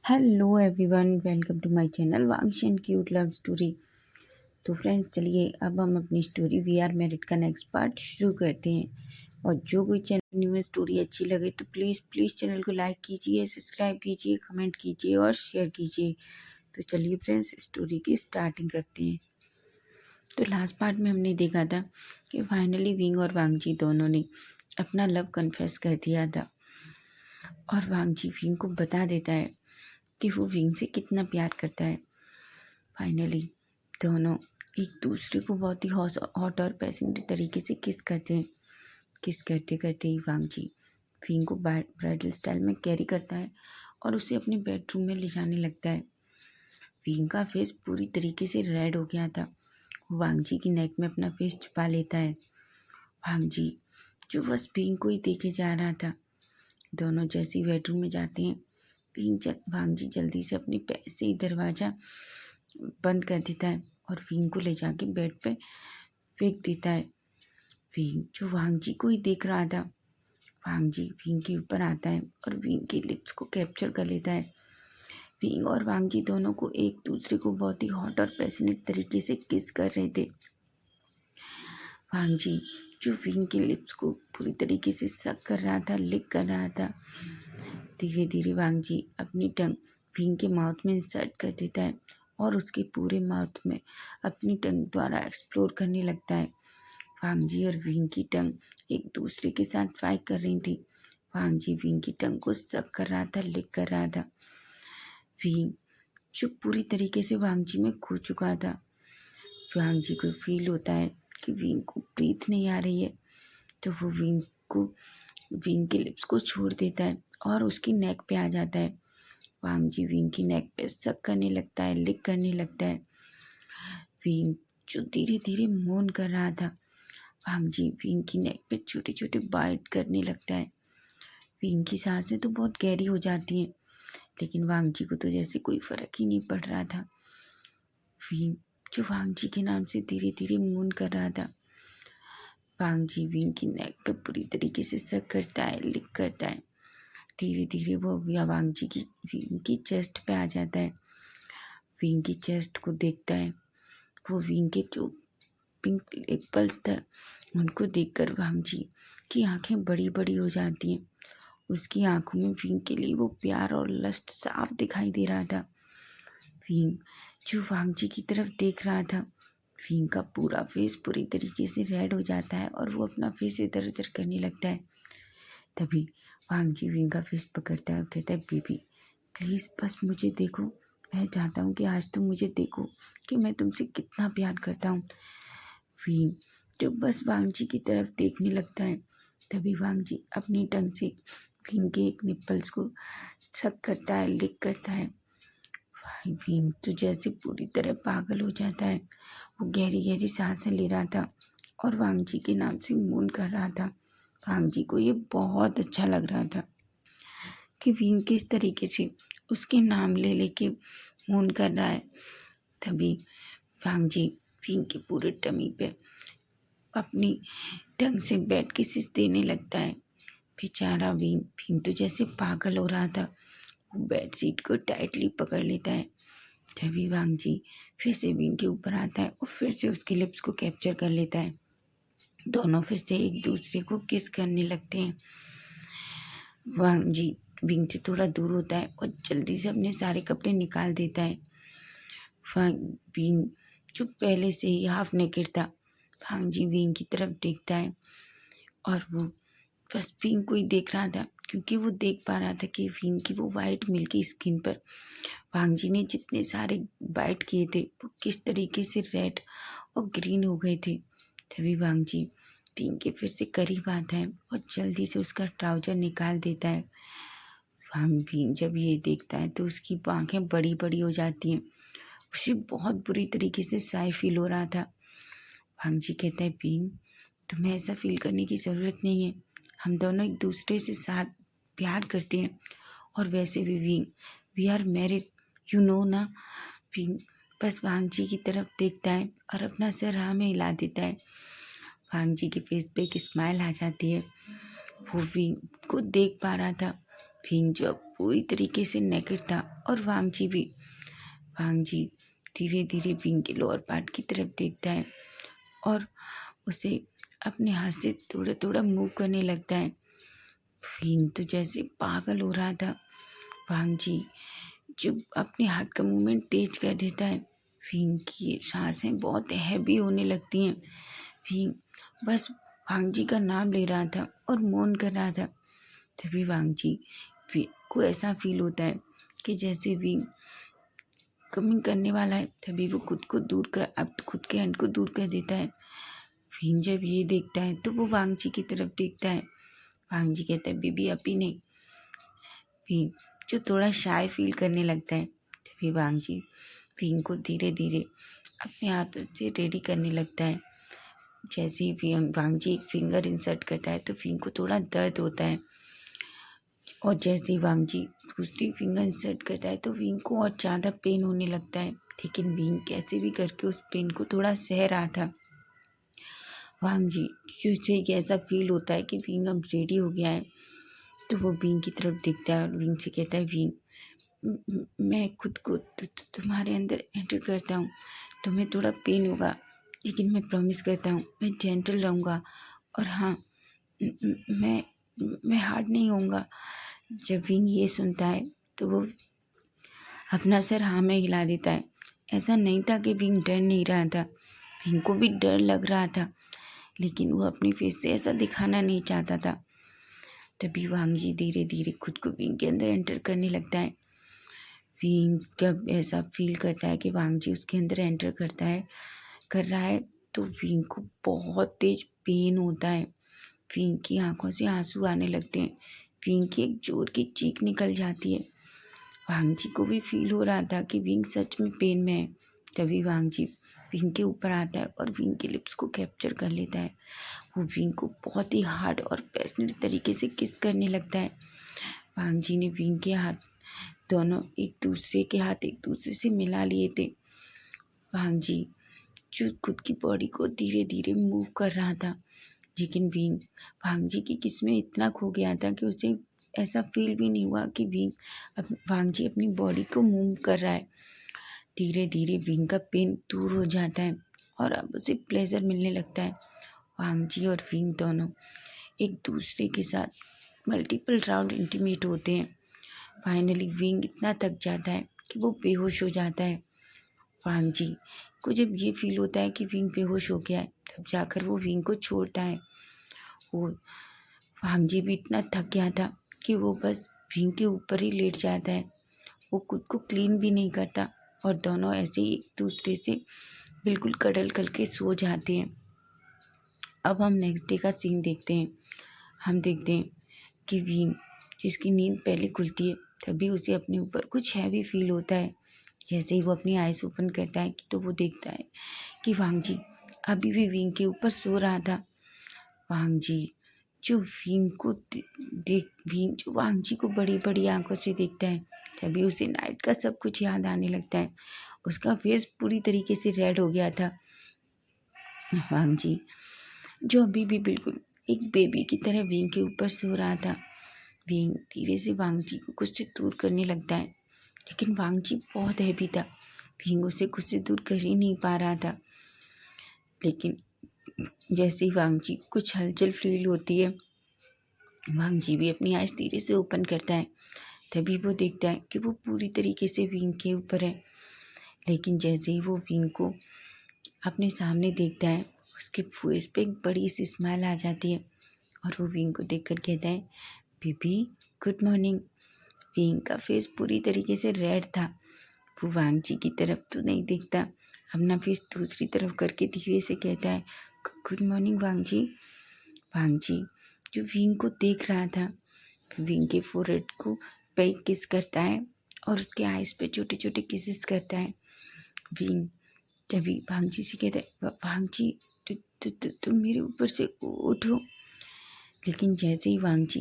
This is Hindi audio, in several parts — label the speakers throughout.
Speaker 1: Hello everyone, welcome to my channel Wangshi and cute love story. तो फ्रेंड्स, चलिए अब हम अपनी स्टोरी वी आर मैरिड का नेक्स्ट पार्ट शुरू करते हैं। और जो कोई चैनल न्यू स्टोरी अच्छी लगे तो प्लीज़ चैनल को लाइक कीजिए, सब्सक्राइब कीजिए, कमेंट कीजिए और शेयर कीजिए। तो चलिए फ्रेंड्स, स्टोरी की स्टार्टिंग करते हैं। तो लास्ट पार्ट में हमने देखा था कि फाइनली विंग और वांगजी दोनों ने अपना लव कन्फेस कर दिया था। और वांगजी विंग को बता देता है कि वो विंग से कितना प्यार करता है। फाइनली दोनों एक दूसरे को बहुत ही हॉट और पैशनेट तरीके से किस करते हैं। किस करते करते ही वांगजी विंग को ब्राइडल स्टाइल में कैरी करता है और उसे अपने बेडरूम में ले जाने लगता है। विंग का फेस पूरी तरीके से रेड हो गया था। वो वांगजी की नेक में अपना फेस छुपा लेता है। वांगजी जो बस विंग को ही देखे जा रहा था। दोनों जैसे ही बेडरूम में जाते हैं, वांगजी जल्दी से अपने पैर से ही दरवाज़ा बंद कर देता है और विंग को ले जाके बेड पे फेंक देता है। विंग जो वांगजी को ही देख रहा था, वांगजी विंग के ऊपर आता है और विंग के लिप्स को कैप्चर कर लेता है। विंग और वांगजी दोनों को एक दूसरे को बहुत ही हॉट और पैशनेट तरीके से किस कर रहे थे। वांगजी जो विंग के लिप्स को पूरी तरीके से सक कर रहा था, लिक कर रहा था। धीरे धीरे वांगजी अपनी टंग विंग के माउथ में इंसर्ट कर देता है और उसके पूरे माउथ में अपनी टंग द्वारा एक्सप्लोर करने लगता है। वांगजी और विंग की टंग एक दूसरे के साथ फाइट कर रही थी। वांगजी विंग की टंग को सक कर रहा था, लिक कर रहा था। विंग जो पूरी तरीके से वांगजी में खो चुका था। वांगजी को फील होता है कि विंग को ब्रीथ नहीं आ रही है, तो वो विंग के लिप्स को छोड़ देता है और उसकी नेक पे आ जाता है। वांगजी विंग की नेक पे सक करने लगता है, लिक करने लगता है। विंग जो धीरे धीरे मौन कर रहा था, वांगजी विंग की नेक पे छोटे छोटे बाइट करने लगता है। विंग की सांसें तो बहुत गहरी हो जाती हैं, लेकिन वांगजी को तो जैसे कोई फर्क ही नहीं पड़ रहा था। विंग जो वांगजी के नाम से धीरे धीरे मौन कर रहा था। वांगजी विंग की नेक पे पूरी तरीके से सक करता है, लिक करता है। धीरे धीरे वो वांगजी की विंग की चेस्ट पे आ जाता है। विंग की चेस्ट को देखता है। वो विंग के जो पिंक एप्पल्स थे उनको देखकर वांगजी की आंखें बड़ी बड़ी हो जाती हैं। उसकी आंखों में विंग के लिए वो प्यार और लस्ट साफ दिखाई दे रहा था। विंग जो वांगजी की तरफ देख रहा था, विंग का पूरा फेस पूरी तरीके से रेड हो जाता है और वो अपना फेस इधर उधर करने लगता है। तभी वांगजी विंग का फेस पकड़ता है और कहता है, बेबी प्लीज़ बस मुझे देखो। मैं चाहता हूँ कि आज तुम मुझे देखो कि मैं तुमसे कितना प्यार करता हूँ। विंग जो बस वांगजी की तरफ देखने लगता है। तभी वांगजी अपनी टंग से विंग के एक निप्पल्स को सक करता है, लिक करता है। विंग तो जैसे पूरी तरह पागल हो जाता है। वो गहरी गहरी सांसें ले रहा था और वांगजी के नाम से मौन कर रहा था। वांगजी को ये बहुत अच्छा लग रहा था कि विंग किस तरीके से उसके नाम ले लेके मौन कर रहा है। तभी वांगजी विंग के पूरे टमी पे अपनी टंग से बेड किसेस देने लगता है। बेचारा विंग विंग तो जैसे पागल हो रहा था। वो बेड शीट को टाइटली पकड़ लेता है। तभी वांगजी फिर से विंग के ऊपर आता है और फिर से उसके लिप्स को कैप्चर कर लेता है। दोनों फिर से एक दूसरे को किस करने लगते हैं। वांगजी विंग से थोड़ा दूर होता है और जल्दी से अपने सारे कपड़े निकाल देता है। विंग जो पहले से ही हाफ नेकेड था, वांगजी विंग की तरफ देखता है और वो बस विंग को ही देख रहा था, क्योंकि वो देख पा रहा था कि विंग की वो वाइट मिल्की स्किन पर वांगजी ने जितने सारे बाइट किए थे वो किस तरीके से रेड और ग्रीन हो गए थे। तभी वांगजी विंग के फिर से करीब आता है और जल्दी से उसका ट्राउजर निकाल देता है। विंग जब ये देखता है तो उसकी आंखें बड़ी बड़ी हो जाती हैं। उसे बहुत बुरी तरीके से साई फील हो रहा था। वांगजी कहता है, विंग तुम्हें ऐसा फील करने की ज़रूरत नहीं है। हम दोनों एक दूसरे से साथ प्यार करते हैं और वैसे भी Wing we are married, you know ना। विंग बस वांगजी की तरफ देखता है और अपना सर हाँ में हिला देता है। वांगजी के फेस पे एक स्माइल आ जाती है। वो विंग को देख पा रहा था। विंग जो पूरी तरीके से नेकेड था और वांग जी धीरे धीरे विंग के लोअर पार्ट की तरफ देखता है और उसे अपने हाथ से थोड़ा थोड़ा मूव करने लगता है। विंग तो जैसे पागल हो रहा था। वांग जी जो अपने हाथ का मूवमेंट तेज कर देता है, विंग की सांसें बहुत हैवी होने लगती हैं। विंग बस वांग जी का नाम ले रहा था और मौन कर रहा था। तभी वांग जी को ऐसा फील होता है कि जैसे विंग कमिंग करने वाला है। तभी वो खुद के हैंड को दूर कर देता है। विंग जब ये देखता है तो वो वांग जी की तरफ देखता है। वांग जी कहता है बेबी अभी नहीं। विंग जो थोड़ा शाय फील करने लगता है। तभी वांग जी विंग को धीरे धीरे अपने हाथों से रेडी करने लगता है। जैसे ही वांग जी एक फिंगर इंसर्ट करता है तो विंग को थोड़ा दर्द होता है और जैसे ही वांग जी दूसरी फिंगर इंसर्ट करता है तो विंग को और ज़्यादा पेन होने लगता है। लेकिन विंग कैसे भी करके उस पेन को थोड़ा सह रहा था। वांग जी जिसे ऐसा फील होता है कि विंग अब रेडी हो गया है तो वो विंग की तरफ देखता है और विंग से कहता है विंग मैं खुद को तुम्हारे अंदर एंटर करता हूँ। तुम्हें थोड़ा पेन होगा लेकिन मैं प्रॉमिस करता हूँ मैं जेंटल रहूँगा और हाँ मैं हार्ड नहीं होऊंगा। जब विंग ये सुनता है तो वो अपना सर हाँ में हिला देता है। ऐसा नहीं था कि विंग डर नहीं रहा था, विंग को भी डर लग रहा था लेकिन वो अपनी फेस से ऐसा दिखाना नहीं चाहता था। तभी वांग जी धीरे धीरे खुद को विंग के अंदर एंटर करने लगता है। विंग जब ऐसा फील करता है कि वांग जी उसके अंदर एंटर कर रहा है तो विंग को बहुत तेज पेन होता है। विंग की आंखों से आंसू आने लगते हैं। विंग की एक जोर की चीख निकल जाती है। वांग जी को भी फील हो रहा था कि विंग सच में पेन में है। तभी वांग जी विंग के ऊपर आता है और विंग के लिप्स को कैप्चर कर लेता है। वो विंग को बहुत ही हार्ड और पैशनेट तरीके से किस करने लगता है। वांग जी ने विंग के हाथ दोनों एक दूसरे से मिला लिए थे। वांग जी जो खुद की बॉडी को धीरे धीरे मूव कर रहा था लेकिन वांग जी की किस में इतना खो गया था कि उसे ऐसा फील भी नहीं हुआ कि वांग जी अपनी बॉडी को मूव कर रहा है। धीरे धीरे विंग का पेन दूर हो जाता है और अब उसे प्लेजर मिलने लगता है। वांग जी और विंग दोनों एक दूसरे के साथ मल्टीपल राउंड इंटीमेट होते हैं। फाइनली विंग इतना थक जाता है कि वो बेहोश हो जाता है। वांग जी को जब ये फील होता है कि विंग बेहोश हो गया है तब जाकर वो विंग को छोड़ता है। वो वांग जी भी इतना थक गया था कि वो बस विंग के ऊपर ही लेट जाता है। वो खुद को क्लीन भी नहीं करता और दोनों ऐसे ही एक दूसरे से बिल्कुल कडल करके सो जाते हैं। अब हम नेक्स्ट डे का सीन देखते हैं। हम देखते हैं कि विंग जिसकी नींद पहले खुलती है तभी उसे अपने ऊपर कुछ हैवी फील होता है। जैसे ही वो अपनी आइज़ ओपन करता है तो वो देखता है कि वांग जी अभी भी विंग के ऊपर सो रहा था। वांग जी जो विंग जो वांग जी को बड़ी बड़ी आंखों से देखता है तभी उसे नाइट का सब कुछ याद आने लगता है। उसका फेस पूरी तरीके से रेड हो गया था। वांग जी जो अभी भी बिल्कुल एक बेबी की तरह विंग के ऊपर सो रहा था। विंग धीरे से वांग जी को खुद से दूर करने लगता है लेकिन वांग जी बहुत हैवी था। विंग उसे खुद से दूर कर ही नहीं पा रहा था। लेकिन जैसे ही वांग जी को कुछ हलचल फील होती है वांग जी भी अपनी आइज़ धीरे से ओपन करता है। तभी वो देखता है कि वो पूरी तरीके से विंग के ऊपर है। लेकिन जैसे ही वो विंग को अपने सामने देखता है उसके फेस पे एक बड़ी सी स्माइल आ जाती है और वो विंग को देखकर कहता है बेबी गुड मॉर्निंग। विंग का फेस पूरी तरीके से रेड था। वो वांग जी की तरफ तो नहीं देखता, अपना फेस दूसरी तरफ करके धीरे से कहता है गुड मॉर्निंग वांग जी। वांग जी जो विंग को देख रहा था विंग के फोरहेड को पे किस करता है और उसके आइज़ पे छोटे छोटे किसेस करता है। विंग तभी वांग जी से कहता है वांग जी तुम मेरे ऊपर से उठो। लेकिन जैसे ही वांग जी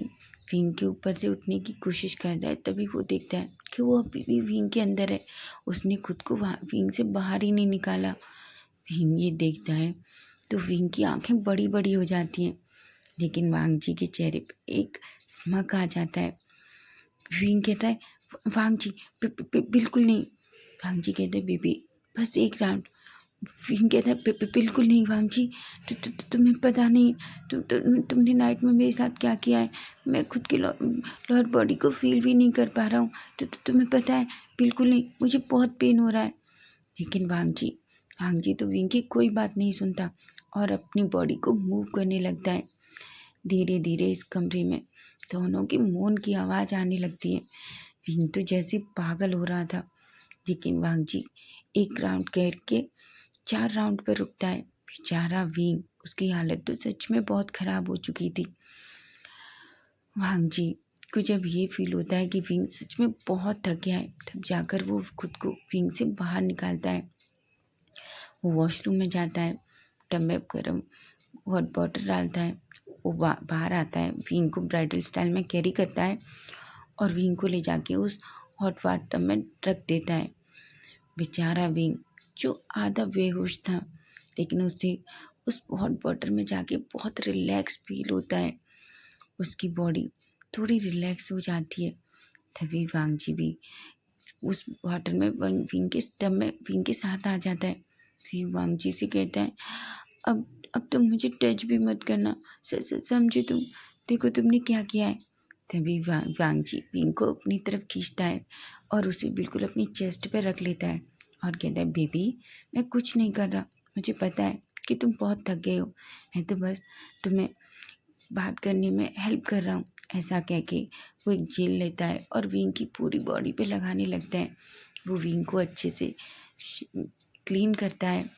Speaker 1: विंग के ऊपर से उठने की कोशिश करता है तभी वो देखता है कि वो अभी भी विंग के अंदर है। उसने खुद को विंग से बाहर ही नहीं निकाला। विंग ये देखता है तो विंग की आंखें बड़ी बड़ी हो जाती हैं लेकिन वांग जी के चेहरे पे एक स्मक आ जाता है। विंग कहता है वांग जी बिल्कुल नहीं। वांग जी कहते बेबी बस एक राउंड। विंग कहता है बिल्कुल नहीं वांग जी, तुम्हें पता नहीं तुमने नाइट में मेरे साथ क्या किया है। मैं खुद के लोअर बॉडी को फील भी नहीं कर पा रहा हूँ। तुम्हें पता है बिल्कुल नहीं, मुझे बहुत पेन हो रहा है। लेकिन वांग जी तो विंग की कोई बात नहीं सुनता और अपनी बॉडी को मूव करने लगता है। धीरे धीरे इस कमरे में दोनों की मौन की आवाज़ आने लगती है। विंग तो जैसे पागल हो रहा था, लेकिन वांग जी एक राउंड करके 4 राउंड पर रुकता है। बेचारा विंग, उसकी हालत तो सच में बहुत ख़राब हो चुकी थी। वांग जी को जब ये फील होता है कि विंग सच में बहुत थक गया है, तब जाकर वो खुद को विंग से बाहर निकालता है। वो वॉशरूम में जाता है, टब में गर्म हॉट वाटर डालता है। वो बाहर आता है, विंग को ब्राइडल स्टाइल में कैरी करता है और विंग को ले जाके उस हॉट वाटर में रख देता है। बेचारा विंग जो आधा बेहोश था, लेकिन उसे उस हॉट वाटर में जाके बहुत रिलैक्स फील होता है। उसकी बॉडी थोड़ी रिलैक्स हो जाती है। तभी वांग जी भी उस वाटर में विंग के टब में विंग के साथ आ जाता है। फिर वांग जी से कहता है अब तुम मुझे टच भी मत करना, समझे तुम, देखो तुमने क्या किया है। तभी वांग जी विंग को अपनी तरफ खींचता है और उसे बिल्कुल अपनी चेस्ट पे रख लेता है और कहता है बेबी मैं कुछ नहीं कर रहा, मुझे पता है कि तुम बहुत थक गए हो, मैं तो बस तुम्हें बात करने में हेल्प कर रहा हूँ। ऐसा कह के वो एक जेल लेता है और विंग की पूरी बॉडी पे लगाने लगता है। वो विंग को अच्छे से क्लीन करता है,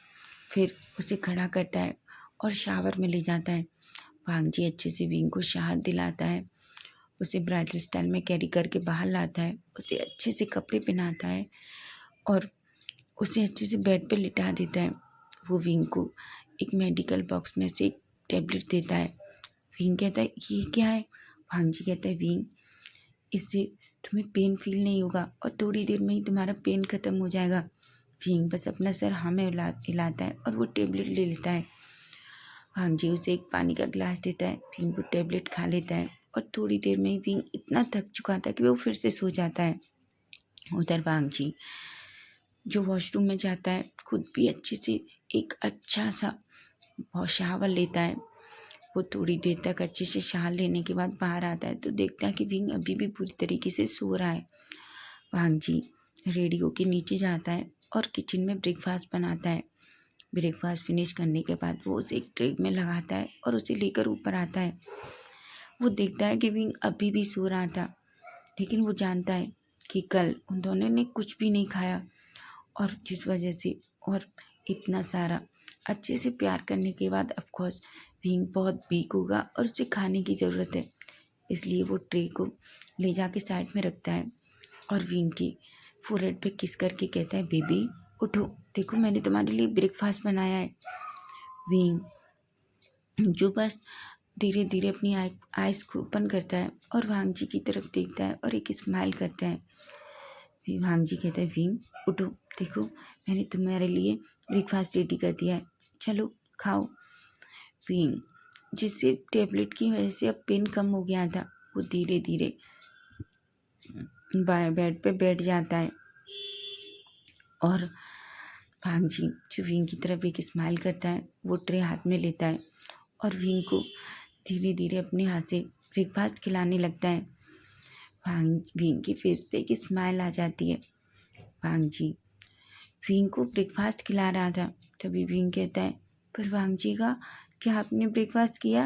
Speaker 1: फिर उसे खड़ा करता है और शावर में ले जाता है। वांग जी अच्छे से विंग को शावर दिलाता है, उसे ब्राइडल स्टाइल में कैरी करके बाहर लाता है, उसे अच्छे से कपड़े पहनाता है और उसे अच्छे से बेड पे लिटा देता है। वो विंग को एक मेडिकल बॉक्स में से एक टैबलेट देता है। विंग कहता है ये क्या है। वांग जी कहता है विंग इससे तुम्हें पेन फील नहीं होगा और थोड़ी देर में ही तुम्हारा पेन ख़त्म हो जाएगा। विंग बस अपना सर हाँ में हिलाता है और वो टेबलेट ले लेता है। वांग जी उसे एक पानी का गिलास देता है। विंग वो टेबलेट खा लेता है और थोड़ी देर में ही विंग इतना थक चुका था कि वो फिर से सो जाता है। उधर वांग जी जो वॉशरूम में जाता है, खुद भी अच्छे से एक अच्छा सा शावर लेता है। वो थोड़ी देर तक अच्छे से शावर लेने के बाद बाहर आता है तो देखता है कि विंग अभी भी पूरी तरीके से सो रहा है। वांग जी रेडियो के नीचे जाता है और किचन में ब्रेकफास्ट बनाता है। ब्रेकफास्ट फिनिश करने के बाद वो उसे एक ट्रे में लगाता है और उसे लेकर ऊपर आता है। वो देखता है कि विंग अभी भी सो रहा था, लेकिन वो जानता है कि कल उन दोनों ने कुछ भी नहीं खाया और जिस वजह से और इतना सारा अच्छे से प्यार करने के बाद ऑफकोर्स विंग बहुत वीक होगा और उसे खाने की ज़रूरत है। इसलिए वो ट्रे को ले जाके साइड में रखता है और विंग की फोरहेड पे किस करके कहता है बेबी उठो, देखो मैंने तुम्हारे लिए ब्रेकफास्ट बनाया है। विंग जो बस धीरे धीरे अपनी आइज़ को ओपन करता है और वांग जी की तरफ देखता है और एक स्माइल करता है। वांग जी कहता है विंग उठो, देखो मैंने तुम्हारे लिए ब्रेकफास्ट रेडी कर दिया है, चलो खाओ। विंग जिससे टैबलेट की वजह से अब पेन कम हो गया था, वो धीरे धीरे बेड पे बैठ जाता है और वांग जी जो विंग की तरफ एक स्माइल करता है, वो ट्रे हाथ में लेता है और विंग को धीरे धीरे अपने हाथ से ब्रेकफास्ट खिलाने लगता है। विंग के फेस पे एक स्माइल आ जाती है। वांग जी विंग को ब्रेकफास्ट खिला रहा था, तभी विंग कहता है पर वांग जी का क्या आपने ब्रेकफास्ट किया।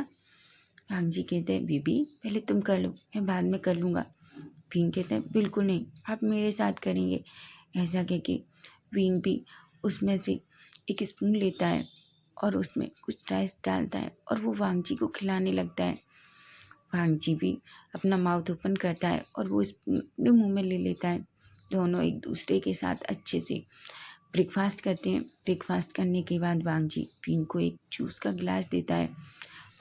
Speaker 1: वांग जी कहते हैं बेबी पहले तुम कर लो, मैं बाद में कर लूँगा। विंग कहता है बिल्कुल नहीं, आप मेरे साथ करेंगे। ऐसा कह के विंग भी उसमें से एक स्पून लेता है और उसमें कुछ राइस डालता है और वो वांग जी को खिलाने लगता है। वांग जी भी अपना माउथ ओपन करता है और वो स्पून अपने मुँह में ले लेता है। दोनों एक दूसरे के साथ अच्छे से ब्रेकफास्ट करते हैं। ब्रेकफास्ट करने के बाद वांग जी विंग को एक जूस का गिलास देता है।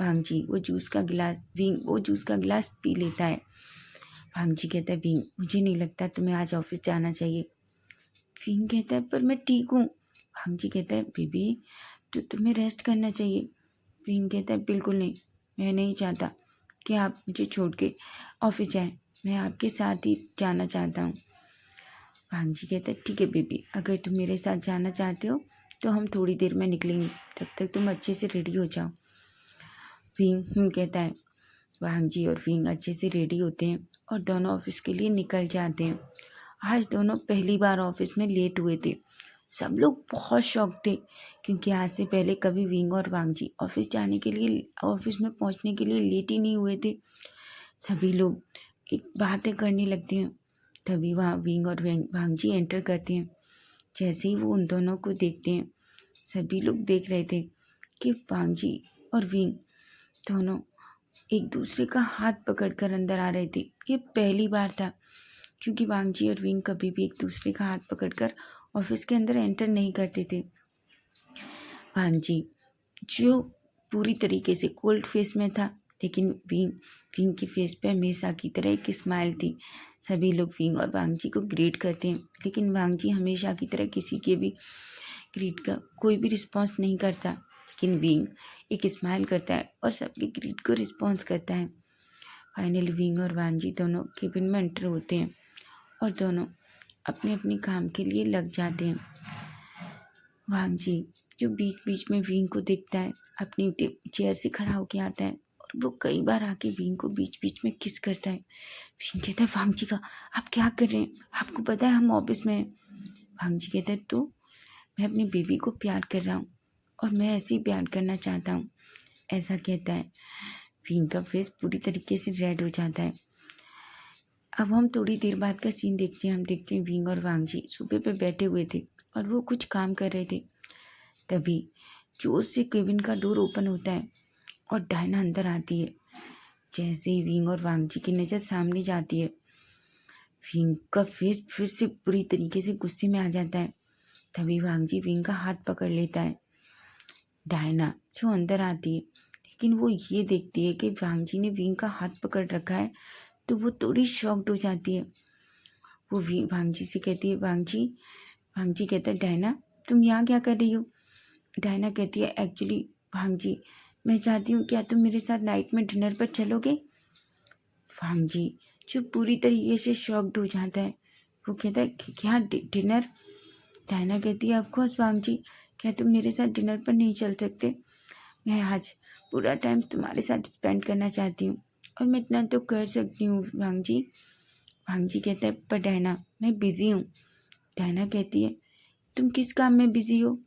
Speaker 1: वांग जी वो जूस का गिलास पी लेता है। वांग जी कहता है विंग मुझे नहीं लगता तुम्हें आज ऑफिस जाना चाहिए। विंग कहता है पर मैं ठीक हूँ। वांग जी कहता है बेबी तो तुम्हें रेस्ट करना चाहिए। विंग कहता है बिल्कुल नहीं, मैं नहीं चाहता कि आप मुझे छोड़ के ऑफिस जाएं। मैं आपके साथ ही जाना चाहता हूँ। वांग जी कहता है ठीक है बेबी, अगर तुम मेरे साथ जाना चाहते हो तो हम थोड़ी देर में निकलेंगे, तब तक तुम अच्छे से रेडी हो जाओ। विंग कहता है। वांग जी और विंग अच्छे से रेडी होते हैं और दोनों ऑफिस के लिए निकल जाते हैं। आज दोनों पहली बार ऑफिस में लेट हुए थे। सब लोग बहुत शॉक थे क्योंकि आज से पहले कभी विंग और वांग जी ऑफिस में पहुंचने के लिए लेट ही नहीं हुए थे। सभी लोग एक बातें करने लगते हैं। तभी वहाँ विंग और वांग जी एंटर करते हैं। जैसे ही वो उन दोनों को देखते हैं, सभी लोग देख रहे थे कि वांग जी और विंग दोनों एक दूसरे का हाथ पकड़कर अंदर आ रहे थे। ये पहली बार था क्योंकि वांग जी और विंग कभी भी एक दूसरे का हाथ पकड़कर ऑफिस के अंदर एंटर नहीं करते थे। वांग जी जो पूरी तरीके से कोल्ड फेस में था, लेकिन विंग के फेस पे हमेशा की तरह एक स्माइल थी। सभी लोग विंग और वांग जी को ग्रीट करते हैं, लेकिन वांग जी हमेशा की तरह किसी के भी ग्रीट का कोई भी रिस्पॉन्स नहीं करता, लेकिन विंग एक स्माइल करता है और सबके ग्रीट को रिस्पॉन्स करता है। फाइनली विंग और वांग जी दोनों केबिन में एंटर होते हैं और दोनों अपने अपने काम के लिए लग जाते हैं। वांग जी जो बीच बीच में विंग को देखता है, अपनी चेयर से खड़ा होके आता है और वो कई बार आके विंग को बीच बीच में किस करता है। विंग कहता है वांग जी का आप क्या कर रहे हैं, आपको पता है हम ऑफिस में हैं। वांग जी कहता है तो मैं अपनी बेबी को प्यार कर रहा हूँ और मैं ऐसे ही प्यार करना चाहता हूँ, ऐसा कहता है। विंग का फेस पूरी तरीके से रेड हो जाता है। अब हम थोड़ी देर बाद का सीन देखते हैं। हम देखते हैं विंग और वांग जी सोफे पे बैठे हुए थे और वो कुछ काम कर रहे थे। तभी जोर से केबिन का डोर ओपन होता है और डायना अंदर आती है। जैसे ही विंग और वांग जी की नज़र सामने जाती है, विंग का फेस फिर से पूरी तरीके से गुस्से में आ जाता है। तभी वांग जी विंग का हाथ पकड़ लेता है। डायना जो अंदर आती है, लेकिन वो ये देखती है कि वांग जी ने विंग का हाथ पकड़ रखा है, तो वो थोड़ी शॉक्ड हो जाती है। वो वांग जी से कहती है वांग जी कहता है डायना तुम यहाँ क्या कर रही हो। डायना कहती है एक्चुअली वांग जी मैं चाहती हूँ क्या तुम मेरे साथ नाइट में डिनर पर चलोगे। वांग जी जो पूरी तरीके से शॉक्ड हो जाता है, वो कहता है क्या डिनर। डायना कहती है ऑफकोर्स वांग जी, क्या तुम मेरे साथ डिनर पर नहीं चल सकते। मैं आज पूरा टाइम तुम्हारे साथ स्पेंड करना चाहती हूँ और मैं इतना तो कर सकती हूँ वांग जी। वांग जी कहता है पर डायना मैं बिज़ी हूँ। डायना कहती है तुम किस काम में बिज़ी हो।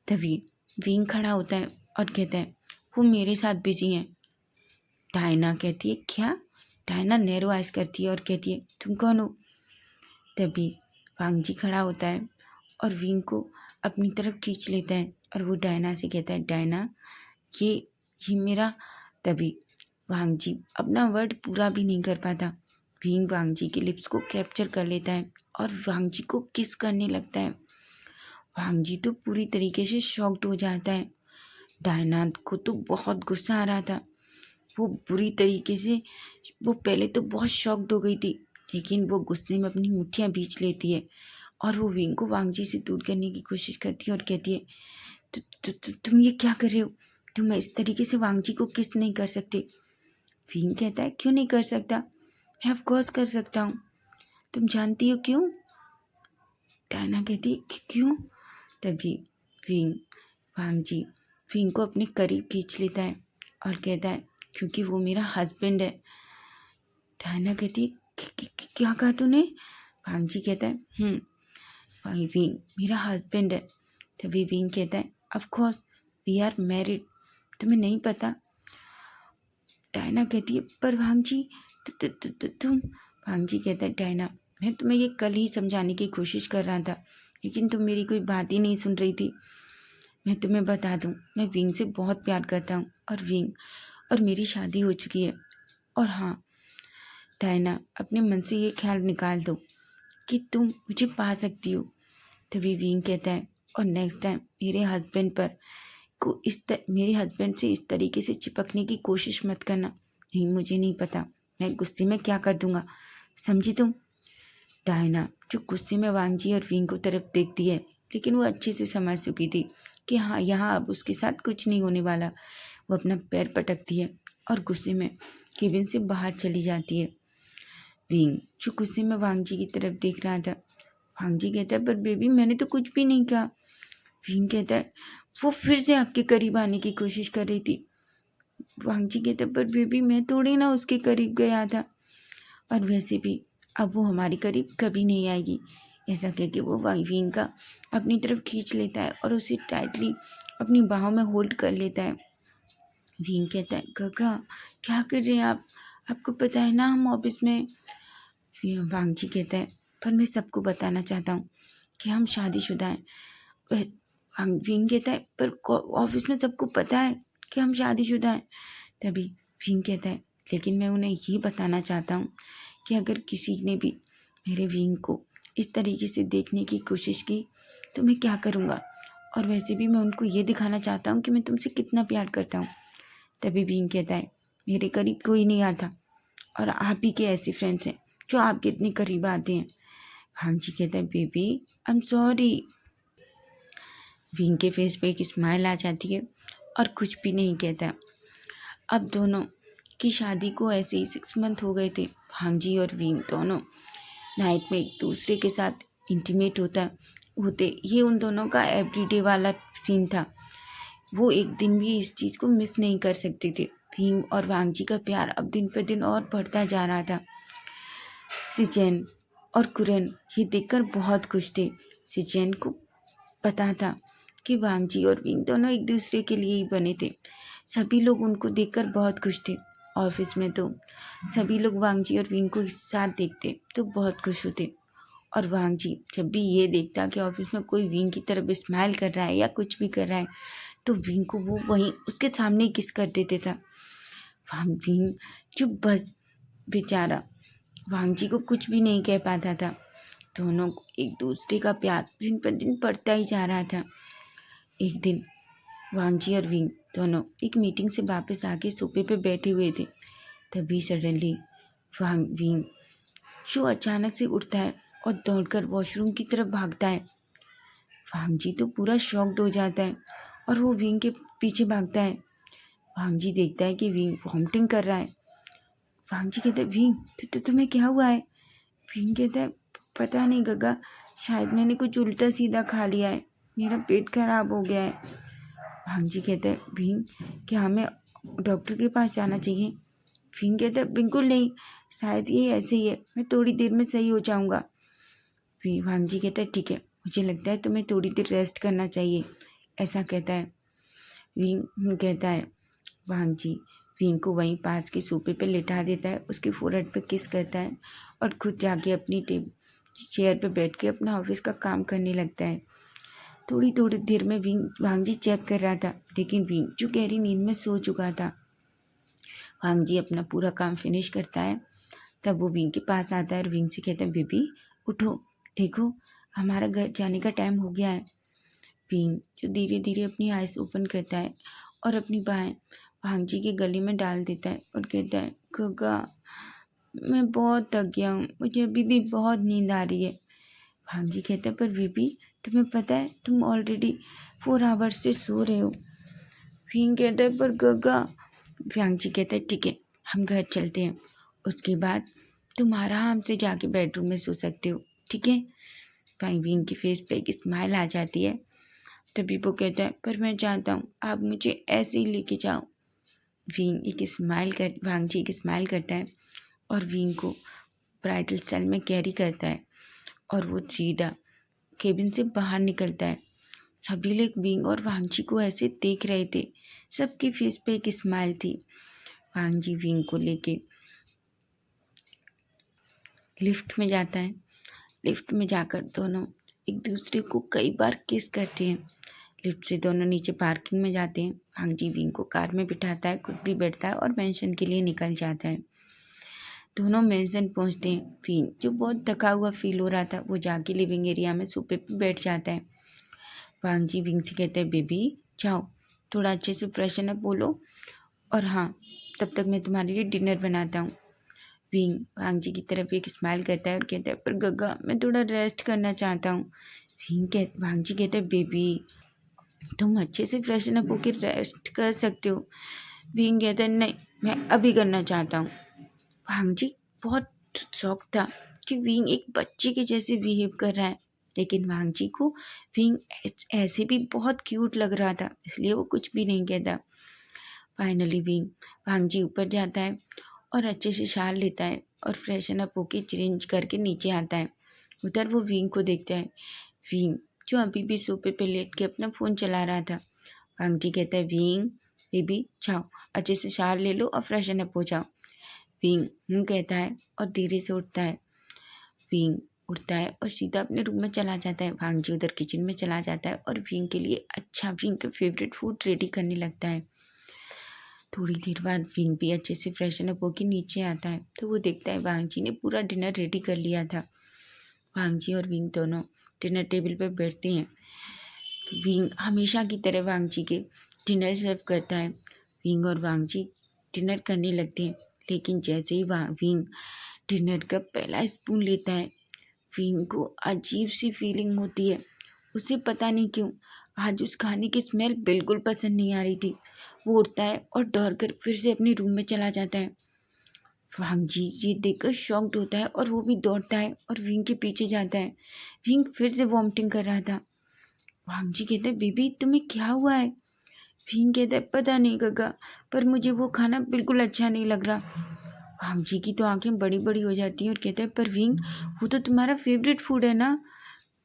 Speaker 1: तभी विंग खड़ा होता है और कहता है वो मेरे साथ बिज़ी हैं। डायना कहती है क्या। डायना नैरो आइज करती है और कहती है तुम कौन हो। तभी वांग जी खड़ा होता है और विंग को अपनी तरफ खींच लेता है और वो डायना से कहता है डायना ये मेरा। तभी वांग जी अपना वर्ड पूरा भी नहीं कर पाता। विंग वांग जी के लिप्स को कैप्चर कर लेता है और वांग जी को किस करने लगता है। वांग जी तो पूरी तरीके से शॉक्ड हो जाता है। डायना को तो बहुत गुस्सा आ रहा था। वो बुरी तरीके से वो पहले तो बहुत शॉक्ड हो गई थी, लेकिन वो गुस्से में अपनी मुट्ठियाँ बींच लेती है और वो विंग को वांग जी से दूर करने की कोशिश करती है और कहती है तुम ये क्या कर रहे हो, तुम इस तरीके से वांग जी को किस नहीं कर सकते। विंग कहता है क्यों नहीं कर सकता, मैं ऑफकोर्स कर सकता हूँ, तुम जानती हो क्यों। डायना कहती है क्यों। तभी विंग वांग जी विंग को अपने करीब खींच लेता है और कहता है क्योंकि वो मेरा हस्बैंड है। डायना कहती है क्या कहा तूने। वांग जी कहता है विंग मेरा हस्बैंड है। तभी विंग कहता है ऑफकोर्स वी आर मैरिड, तुम्हें नहीं पता। डायना कहती है पर वांग जी तुम। वांग जी कहता है डायना मैं तुम्हें ये कल ही समझाने की कोशिश कर रहा था, लेकिन तुम मेरी कोई बात ही नहीं सुन रही थी। मैं तुम्हें बता दूं मैं विंग से बहुत प्यार करता हूँ और विंग और मेरी शादी हो चुकी है। और हाँ डायना अपने मन से ये ख्याल निकाल दो कि तुम मुझे पा सकती हो। तभी विंग कहता है और नेक्स्ट टाइम मेरे हस्बैंड से इस तरीके से चिपकने की कोशिश मत करना। नहीं मुझे नहीं पता मैं गुस्से में क्या कर दूंगा, समझी तुम। डायना जो गुस्से में वांग जी और विंग को तरफ देखती है, लेकिन वो अच्छे से समझ चुकी थी कि हाँ यहाँ अब उसके साथ कुछ नहीं होने वाला। वो अपना पैर पटकती है और गुस्से में केबिन से बाहर चली जाती है। विंग जो गुस्से में वांग जी की तरफ देख रहा था। वांग जी कहता है पर बेबी मैंने तो कुछ भी नहीं कहा। विंग कहता है वो फिर से आपके करीब आने की कोशिश कर रही थी। वांग जी कहता है पर बेबी मैं थोड़ी ना उसके करीब गया था, और वैसे भी अब वो हमारे करीब कभी नहीं आएगी। ऐसा कह के वो विंग का अपनी तरफ खींच लेता है और उसे टाइटली अपनी बाहों में होल्ड कर लेता है। विंग कहता है गगा क्या कर रहे हैं आप, आपको पता है ना हम ऑफिस में। वांग जी कहता है पर मैं सबको बताना चाहता हूँ कि हम शादीशुदा हैं। विंग कहता है पर ऑफिस में सबको पता है कि हम शादीशुदा हैं। तभी विंग कहता है लेकिन मैं उन्हें ये बताना चाहता हूँ कि अगर किसी ने भी मेरे विंग को इस तरीके से देखने की कोशिश की तो मैं क्या करूँगा, और वैसे भी मैं उनको ये दिखाना चाहता हूँ कि मैं तुमसे कितना प्यार करता हूँ। तभी विंग कहता है मेरे करीब कोई नहीं आता, और आप ही के ऐसे फ्रेंड्स हैं जो आपके इतने करीब आते हैं। वांग जी कहता है baby I am sorry. Wing के फेस पे एक स्माइल आ जाती है और कुछ भी नहीं कहता। अब दोनों की शादी को ऐसे ही 6 मंथ हो गए थे। वांग जी और विंग दोनों नाइट में एक दूसरे के साथ इंटीमेट होते ये उन दोनों का एवरीडे वाला सीन था। वो एक दिन भी इस चीज़ को मिस नहीं कर सकते थे। विंग और वांग जी का प्यार अब दिन पर दिन और बढ़ता जा रहा था। सिचेन और कुरन ये देखकर बहुत खुश थे। सिचेन को पता था कि वांग जी और विंग दोनों एक दूसरे के लिए ही बने थे। सभी लोग उनको देखकर बहुत खुश थे। ऑफिस में तो सभी लोग वांग जी और विंग को एक साथ देखते तो बहुत खुश होते। और वांग जी जब भी ये देखता कि ऑफिस में कोई विंग की तरफ स्माइल कर रहा है या कुछ भी कर रहा है तो विंग को वो वहीं उसके सामने ही किस कर देते था। विंग जो बस बेचारा वांग जी को कुछ भी नहीं कह पाता था। दोनों को एक दूसरे का प्यार दिन पर दिन बढ़ता ही जा रहा था। एक दिन वांग जी और विंग दोनों एक मीटिंग से वापस आके सोफे पे बैठे हुए थे। तभी सडनली विंग जो अचानक से उठता है और दौड़कर वॉशरूम की तरफ भागता है। वांग जी तो पूरा शॉक्ड हो जाता है और वो विंग के पीछे भागता है। वांग जी देखता है कि विंग वॉमिटिंग कर रहा है। वांग जी कहते हैं विंग तो तुम्हें क्या हुआ है। विंग कहता है पता नहीं गगा, शायद मैंने कुछ उल्टा सीधा खा लिया है, मेरा पेट खराब हो गया है। वांग जी कहता है विंग क्या हमें डॉक्टर के पास जाना चाहिए। विंग कहता है बिल्कुल नहीं, शायद ये ऐसे ही है, मैं थोड़ी देर में सही हो जाऊँगा। वांग जी कहता है ठीक है, मुझे लगता है तुम्हें थोड़ी देर रेस्ट करना चाहिए, ऐसा कहता है। विंग कहता है वांग जी विंग को वहीं पास के सोफे पे लिटा देता है, उसके फोरहेड पे किस करता है और खुद जाके अपनी चेयर पे बैठ के अपना ऑफिस का काम करने लगता है। थोड़ी थोड़ी देर में वांग जी चेक कर रहा था, लेकिन विंग जो गहरी नींद में सो चुका था। वांग जी अपना पूरा काम फिनिश करता है। तब वो विंग के पास आता है और विंग से कहता है बेबी उठो, देखो हमारा घर जाने का टाइम हो गया है। विंग जो धीरे धीरे अपनी आइज ओपन करता है और अपनी बाहें वांग जी के गले में डाल देता है और कहता है गगा मैं बहुत थक गया हूँ, मुझे अभी भी बहुत नींद आ रही है। वांग जी कहता है पर बेबी तुम्हें पता है तुम ऑलरेडी 4 आवर्स से सो रहे हो। विंग कहता है पर गगा। वांग जी कहता है ठीक है हम घर चलते हैं, उसके बाद तुम आराम से जाके बेडरूम में सो सकते हो, ठीक है। विंग के फेस पे एक स्माइल आ जाती है। तभी वो कहता है पर मैं चाहता हूँ आप मुझे ऐसे ही लेके जाओ। वांग जी एक स्माइल करता है और विंग को ब्राइडल स्टाइल में कैरी करता है और वो सीधा केबिन से बाहर निकलता है। सभी लोग विंग और वांग जी को ऐसे देख रहे थे, सबके फेस पे एक स्माइल थी। वांग जी विंग को लेके लिफ्ट में जाता है। लिफ्ट में जाकर दोनों एक दूसरे को कई बार किस करते हैं। लिफ्ट से दोनों नीचे पार्किंग में जाते हैं। वांग जी विंग को कार में बिठाता है, खुद भी बैठता है और मेंशन के लिए निकल जाता है। दोनों मेंशन पहुंचते हैं। विंग जो बहुत थका हुआ फील हो रहा था वो जाके लिविंग एरिया में सोफे पे बैठ जाता है। वांग जी विंग से कहते हैं बेबी जाओ थोड़ा अच्छे से फ्रेशन अप बोलो, और हाँ तब तक मैं तुम्हारे लिए डिनर बनाता हूँ। विंग वांग जी की तरफ एक स्माइल करता है और कहता है पर गगा मैं थोड़ा रेस्ट करना चाहता हूँ। वांग जी कहते हैं बेबी तुम अच्छे से फ्रेशन अप होकर रेस्ट कर सकते हो। विंग कहता है नहीं मैं अभी करना चाहता हूँ। वांग जी बहुत शौक था कि विंग एक बच्चे के जैसे बिहेव कर रहा है, लेकिन वांग जी को विंग ऐसे भी बहुत क्यूट लग रहा था, इसलिए वो कुछ भी नहीं कहता। फाइनली विंग वांग जी ऊपर जाता है और अच्छे से शाल लेता है और फ्रेशन अप होके चेंज करके नीचे आता है। उधर वो विंग को देखता है, विंग जो अभी भी सोफे पे लेट के अपना फ़ोन चला रहा था। वांग जी कहता है, विंग बेबी जाओ अच्छे से शाल ले लो और फ्रेशन अप हो जाओ। विंग कहता है और धीरे से उठता है। विंग उठता है और सीधा अपने रूम में चला जाता है। वांग जी उधर किचन में चला जाता है और विंग के लिए अच्छा विंग का फेवरेट फूड रेडी करने लगता है। थोड़ी देर बाद विंग भी अच्छे से फ्रेशन अप होकर नीचे आता है तो वो देखता है वांग जी ने पूरा डिनर रेडी कर लिया था। वांग जी और विंग दोनों डिनर टेबल पर बैठते हैं। विंग हमेशा की तरह वांग जी के डिनर सर्व करता है। विंग और वांग जी डिनर करने लगते हैं, लेकिन जैसे ही विंग डिनर का पहला स्पून लेता है, विंग को अजीब सी फीलिंग होती है। उसे पता नहीं क्यों आज उस खाने की स्मेल बिल्कुल पसंद नहीं आ रही थी। वो उठता है और डर कर फिर से अपने रूम में चला जाता है। वांग जी ये देखकर शॉक्ड होता है और वो भी दौड़ता है और विंग के पीछे जाता है। विंग फिर से वॉमिटिंग कर रहा था। वांग जी कहते हैं, बेबी तुम्हें क्या हुआ है? विंग कहता है, पता नहीं काका, पर मुझे वो खाना बिल्कुल अच्छा नहीं लग रहा। वांग जी की तो आंखें बड़ी बड़ी हो जाती हैं और कहते हैं, पर विंग वो तो तुम्हारा फेवरेट फूड है ना।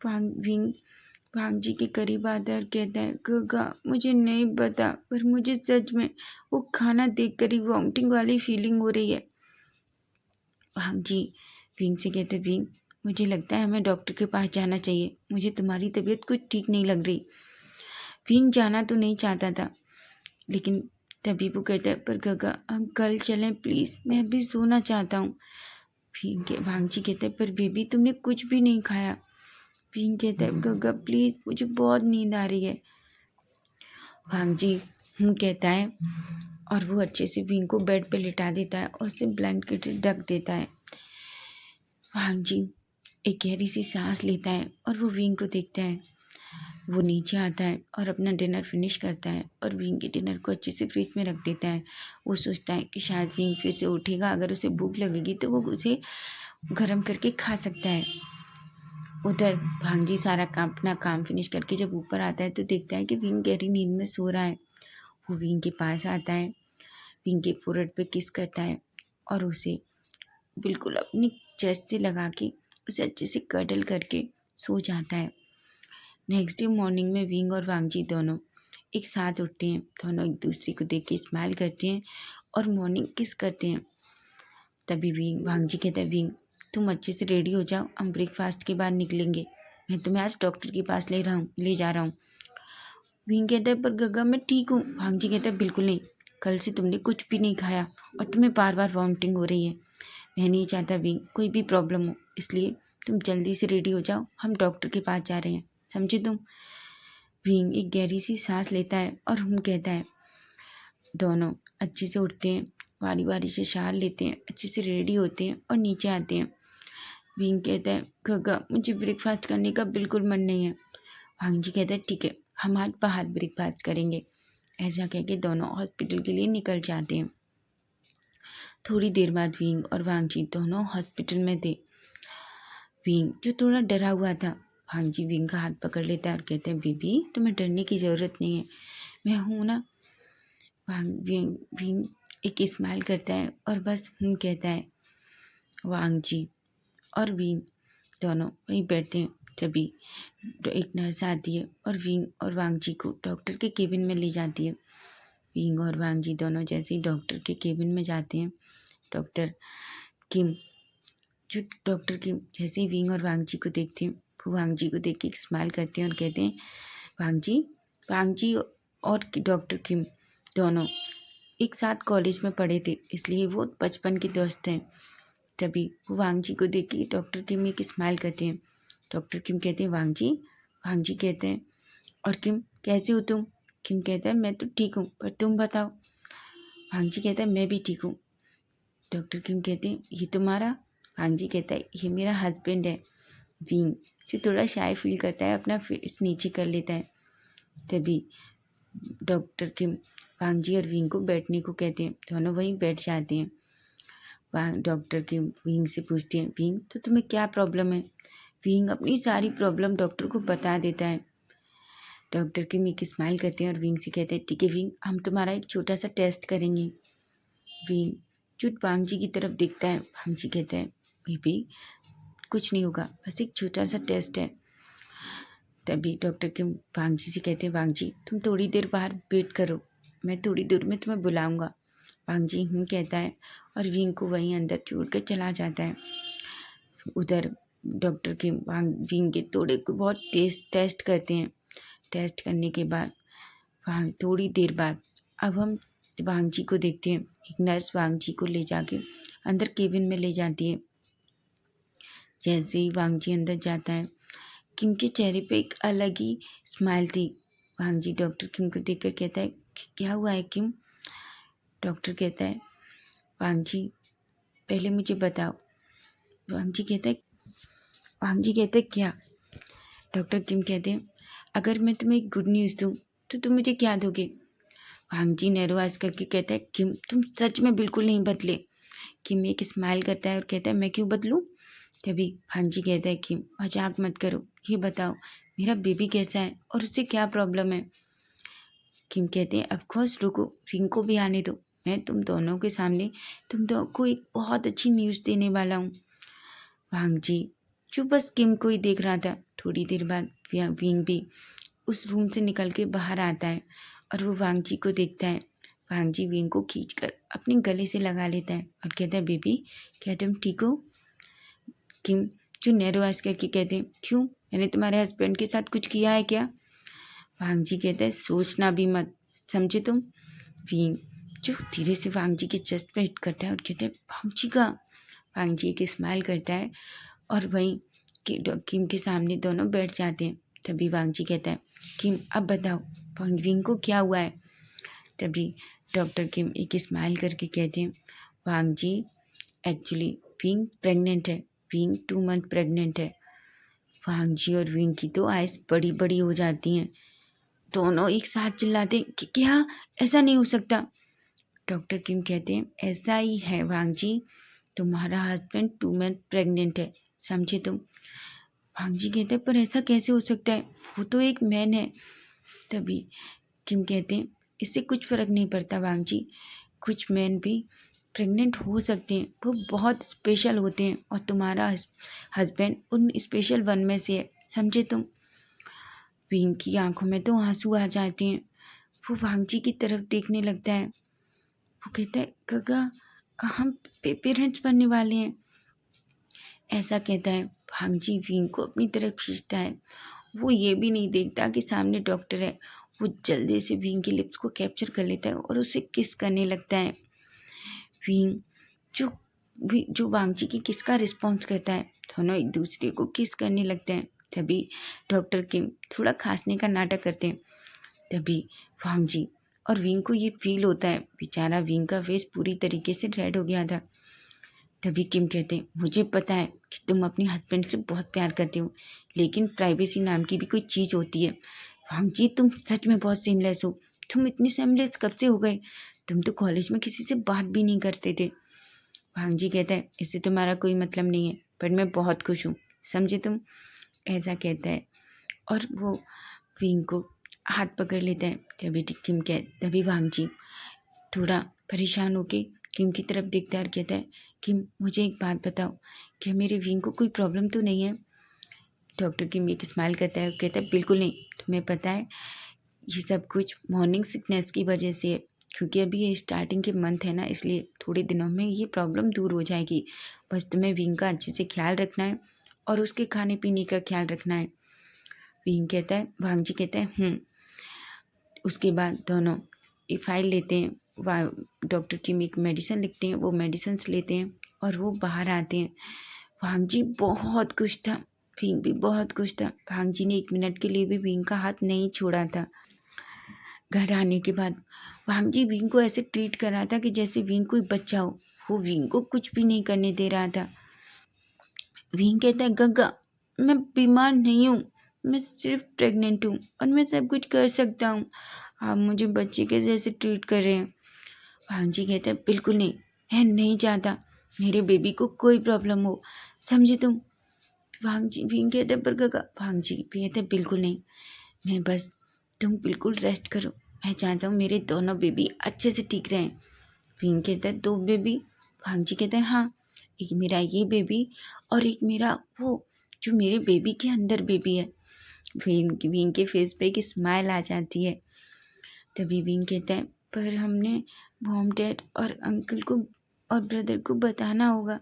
Speaker 1: विंग वांग जी के करीब आता है और कहता है, काका मुझे नहीं पता, पर मुझे सच में वो खाना देख कर ही वॉमिटिंग वाली फीलिंग हो रही है। वांग जी विंग से कहते, विंग मुझे लगता है हमें डॉक्टर के पास जाना चाहिए, मुझे तुम्हारी तबीयत कुछ ठीक नहीं लग रही। विंग जाना तो नहीं चाहता था, लेकिन तभी वो कहता है, पर काका हम कल चलें प्लीज़, मैं अभी सोना चाहता हूँ। वांग जी कहते हैं, पर बेबी तुमने कुछ भी नहीं खाया। विंग कहता है, काका प्लीज़ मुझे बहुत नींद आ रही है। वांग जी कहता है और वो अच्छे से विंग को बेड पे लिटा देता है और उसे ब्लैंकेट से ढक देता है। वांग जी एक गहरी सी सांस लेता है और वो विंग को देखता है। वो नीचे आता है और अपना डिनर फिनिश करता है और विंग के डिनर को अच्छे से फ्रिज में रख देता है। वो सोचता है कि शायद विंग फिर से उठेगा, अगर उसे भूख लगेगी तो वो उसे गर्म करके खा सकता है। उधर वांग जी सारा अपना काम फिनिश करके जब ऊपर आता है तो देखता है कि विंग गहरी नींद में सो रहा है। वो विंग के पास आता है, विंग के फोrehead पे किस करता है और उसे बिल्कुल अपनी चेस्ट से लगा के उसे अच्छे से कडल करके सो जाता है। नेक्स्ट डे मॉर्निंग में विंग और वांग जी दोनों एक साथ उठते हैं। दोनों एक दूसरे को देख के स्माइल करते हैं और मॉर्निंग किस करते हैं। तभी वांग जी कहता है, विंग तुम अच्छे से रेडी हो जाओ, हम ब्रेकफास्ट के बाद निकलेंगे, मैं तुम्हें आज डॉक्टर के पास ले जा रहा हूँ। विंग कहता है, पर गगा मैं ठीक हूँ। वांग जी कहता है, बिल्कुल नहीं, कल से तुमने कुछ भी नहीं खाया और तुम्हें बार बार वॉमिटिंग हो रही है। मैं नहीं चाहता विंग कोई भी प्रॉब्लम हो, इसलिए तुम जल्दी से रेडी हो जाओ, हम डॉक्टर के पास जा रहे हैं, समझे तुम। विंग एक गहरी सी सांस लेता है और कहता है। दोनों अच्छे से उठते हैं, बारी बारी से शाल लेते हैं, अच्छे से रेडी होते हैं और नीचे आते हैं। विंग कहता है, गगा मुझे ब्रेकफास्ट करने का बिल्कुल मन नहीं है। वांग जी कहता है, ठीक है हम आज बाहर ब्रेकफास्ट करेंगे। ऐसा कह के दोनों हॉस्पिटल के लिए निकल जाते हैं। थोड़ी देर बाद विंग और वांग जी दोनों हॉस्पिटल में थे। विंग जो थोड़ा डरा हुआ था, वांग जी विंग का हाथ पकड़ लेता है और कहते हैं, बेबी तुम्हें डरने की ज़रूरत नहीं है, मैं हूँ ना। विंग एक स्माइल करता है और बस कहता है। वांग जी और विंग दोनों वहीं बैठते हैं, तभी एक नर्स आती है और विंग और वांग जी को डॉक्टर के केबिन में ले जाती है। विंग और वांग जी दोनों जैसे ही डॉक्टर के केबिन में जाते हैं, डॉक्टर किम जैसे ही विंग और वांग जी को देखते हैं, वो वांग जी को देख के एक स्माइल करते हैं और कहते हैं, वांग जी और डॉक्टर किम दोनों एक साथ कॉलेज में पढ़े थे, इसलिए वो बचपन के दोस्त हैं। तभी वो वांग जी को देख के डॉक्टर किम एक स्माइल करते हैं। डॉक्टर किम कहते हैं, वांग जी कहते हैं, और किम कैसे हो तुम? किम कहता है, मैं तो ठीक हूँ, पर तुम बताओ। वांग जी कहता है, मैं भी ठीक हूँ। डॉक्टर किम कहते हैं, ये तुम्हारा? वांग जी कहता है, ये मेरा हस्बैंड है। विंग जो थोड़ा शाय फील करता है अपना फेस नीचे कर लेता है। तभी डॉक्टर किम वांग जी और विंग को बैठने को कहते हैं, दोनों वहीं बैठ जाते हैं। वहाँ डॉक्टर की विंग से पूछती है, विंग तो तुम्हें क्या प्रॉब्लम है। विंग अपनी सारी प्रॉब्लम डॉक्टर को बता देता है। डॉक्टर की एक स्माइल करते हैं और विंग से कहते हैं, ठीक है विंग, हम तुम्हारा एक छोटा सा टेस्ट करेंगे। विंग चुट वांग जी की तरफ देखता है। वांग जी कहते हैं, बेबी कुछ नहीं होगा, बस एक छोटा सा टेस्ट है। तभी डॉक्टर के वांग जी से कहते हैं, वांग जी तुम थोड़ी देर बाहर वेट करो, मैं थोड़ी देर में तुम्हें बुलाऊंगा। वांग जी कहता है और विंग को वहीं अंदर छोड़ कर चला जाता है। उधर डॉक्टर के विंग के थोड़े को बहुत टेस्ट करते हैं। टेस्ट करने के बाद वहाँ थोड़ी देर बाद अब हम वांग जी को देखते हैं। एक नर्स वांग जी को ले जाके अंदर केबिन में ले जाती है। जैसे ही वांग जी अंदर जाता है, किम के चेहरे पे एक अलग ही स्माइल थी। वांग जी डॉक्टर किम को देखकर कहता है, क्या हुआ है किम। डॉक्टर कहता है, वांग जी पहले मुझे बताओ। वांग जी कहता है क्या। डॉक्टर किम कहते हैं, अगर मैं तुम्हें एक गुड न्यूज़ दूँ तो तुम मुझे क्या दोगे। वांग जी नैरोआइज करके कहता है, किम तुम सच में बिल्कुल नहीं बदले। किम एक स्माइल करता है और कहता है, मैं क्यों बदलूं। तभी वांग जी कहता है, किम मजाक मत करो, ये बताओ मेरा बेबी कैसा है और उससे क्या प्रॉब्लम है। किम कहते हैं, ऑफकोर्स रुको, विंग को भी आने दो, मैं तुम दोनों के सामने तुम दोनों को एक बहुत अच्छी न्यूज़ देने वाला हूँ। वांग जी जो बस किम को ही देख रहा था। थोड़ी देर बाद विंग भी उस रूम से निकल के बाहर आता है और वो वांग जी को देखता है। वांग जी विंग को खींचकर अपने गले से लगा लेता है और कहता है, बेबी क्या तुम ठीक हो। किम जो नैरो आइज करके कहते हैं, क्यों, मैंने तुम्हारे हस्बैंड के साथ कुछ किया है क्या। वांग जी कहता है, सोचना भी मत, समझे तुम। विंग जो धीरे से वांग जी के चेस्ट पे हिट करता है और कहता है, वांग जी का। वांग जी एक स्माइल करता है और वहीं किम के सामने दोनों बैठ जाते हैं। तभी वांग जी कहता है, किम अब बताओ विंग को क्या हुआ है। तभी डॉक्टर किम एक स्माइल करके कहते हैं, वांग जी एक्चुअली विंग प्रेग्नेंट है, विंग 2 मंथ प्रेग्नेंट है। वांग जी और विंग की तो आइज़ बड़ी बड़ी हो जाती हैं। दोनों एक साथ चिल्लाते हैं कि क्या, ऐसा नहीं हो सकता। डॉक्टर किम कहते हैं, ऐसा ही है वांग जी, तुम्हारा हस्बैंड 2 मंथ प्रेग्नेंट है, समझे तुम। वांग जी कहते हैं, पर ऐसा कैसे हो सकता है, वो तो एक मैन है। तभी किम कहते हैं, इससे कुछ फ़र्क नहीं पड़ता वांग जी, कुछ मैन भी प्रेग्नेंट हो सकते हैं, वो बहुत स्पेशल होते हैं और तुम्हारा हस्बैंड उन स्पेशल वन में से है, समझे तुम। विंग की आंखों में तो आंसू आ जाते हैं। वो वांग जी की तरफ देखने लगता है। वो कहता है, काका हम पेरेंट्स बनने वाले हैं, ऐसा कहता है। वांग जी विंग को अपनी तरफ खींचता है। वो ये भी नहीं देखता कि सामने डॉक्टर है। वो जल्दी से विंग की लिप्स को कैप्चर कर लेता है और उसे किस करने लगता है। विंग जो जो वांग जी की किस का रिस्पॉन्स करता है, दोनों एक दूसरे को किस करने लगते हैं। तभी डॉक्टर किम थोड़ा खांसने का नाटक करते हैं। तभी वांग जी और विंग को ये फील होता है, बेचारा विंग का फेस पूरी तरीके से रेड हो गया था। तभी किम कहते हैं, मुझे पता है कि तुम अपने हस्बैंड से बहुत प्यार करते हो, लेकिन प्राइवेसी नाम की भी कोई चीज़ होती है। वांग जी तुम सच में बहुत सेमलेस हो, तुम इतने सेमलेस कब से हो गए, तुम तो कॉलेज में किसी से बात भी नहीं करते थे। वांग जी कहता है, इससे तुम्हारा कोई मतलब नहीं है, पर मैं बहुत खुश हूँ, समझे तुम, ऐसा कहता है। और वो विंग को हाथ पकड़ लेता है। तभी वांग जी थोड़ा परेशान होके किम की तरफ देखता है और कहता है, किम मुझे एक बात बताओ, क्या मेरे विंग को कोई प्रॉब्लम तो नहीं है। डॉक्टर किम एक स्माइल करता है और कहता है, बिल्कुल नहीं, तुम्हें पता है ये सब कुछ मॉर्निंग सिकनेस की वजह से है, क्योंकि अभी ये स्टार्टिंग के मंथ है ना, इसलिए थोड़े दिनों में ये प्रॉब्लम दूर हो जाएगी। बस तुम्हें विंग का अच्छे से ख्याल रखना है और उसके खाने पीने का ख्याल रखना है। वांग जी कहता है। उसके बाद दोनों एक फाइल लेते हैं। डॉक्टर किम एक मेडिसिन लिखते हैं, वो मेडिसिन्स लेते हैं और वो बाहर आते हैं। वांग जी बहुत खुश था, विंग भी बहुत खुश था। वांग जी ने 1 मिनट के लिए भी विंग का हाथ नहीं छोड़ा था। घर आने के बाद वांग जी विंग को ऐसे ट्रीट कर रहा था कि जैसे विंग कोई बच्चा हो। वो विंग को कुछ भी नहीं करने दे रहा था। विंग कहता है, गग्गा मैं बीमार नहीं हूँ, मैं सिर्फ प्रेग्नेंट हूँ और मैं सब कुछ कर सकता हूँ, आप मुझे बच्चे के जैसे ट्रीट कर रहे हैं। वांग जी कहता है, बिल्कुल नहीं, मैं नहीं चाहता मेरे बेबी को कोई प्रॉब्लम हो, समझे तुम। भांग जी भीम कहते पर गगा। भांग जी कहते बिल्कुल नहीं, मैं बस, तुम बिल्कुल रेस्ट करो, मैं चाहता हूँ मेरे दोनों बेबी अच्छे से ठीक रहें। भीम कहता है 2 बेबी। भांग जी कहते हैं हाँ, एक मेरा ये बेबी और एक मेरा वो जो मेरे बेबी के अंदर बेबी है। भीम के फेस पे एक स्माइल आ जाती है। तभी भीम कहता है पर हमने मॉम डैड और अंकल को और ब्रदर को बताना होगा।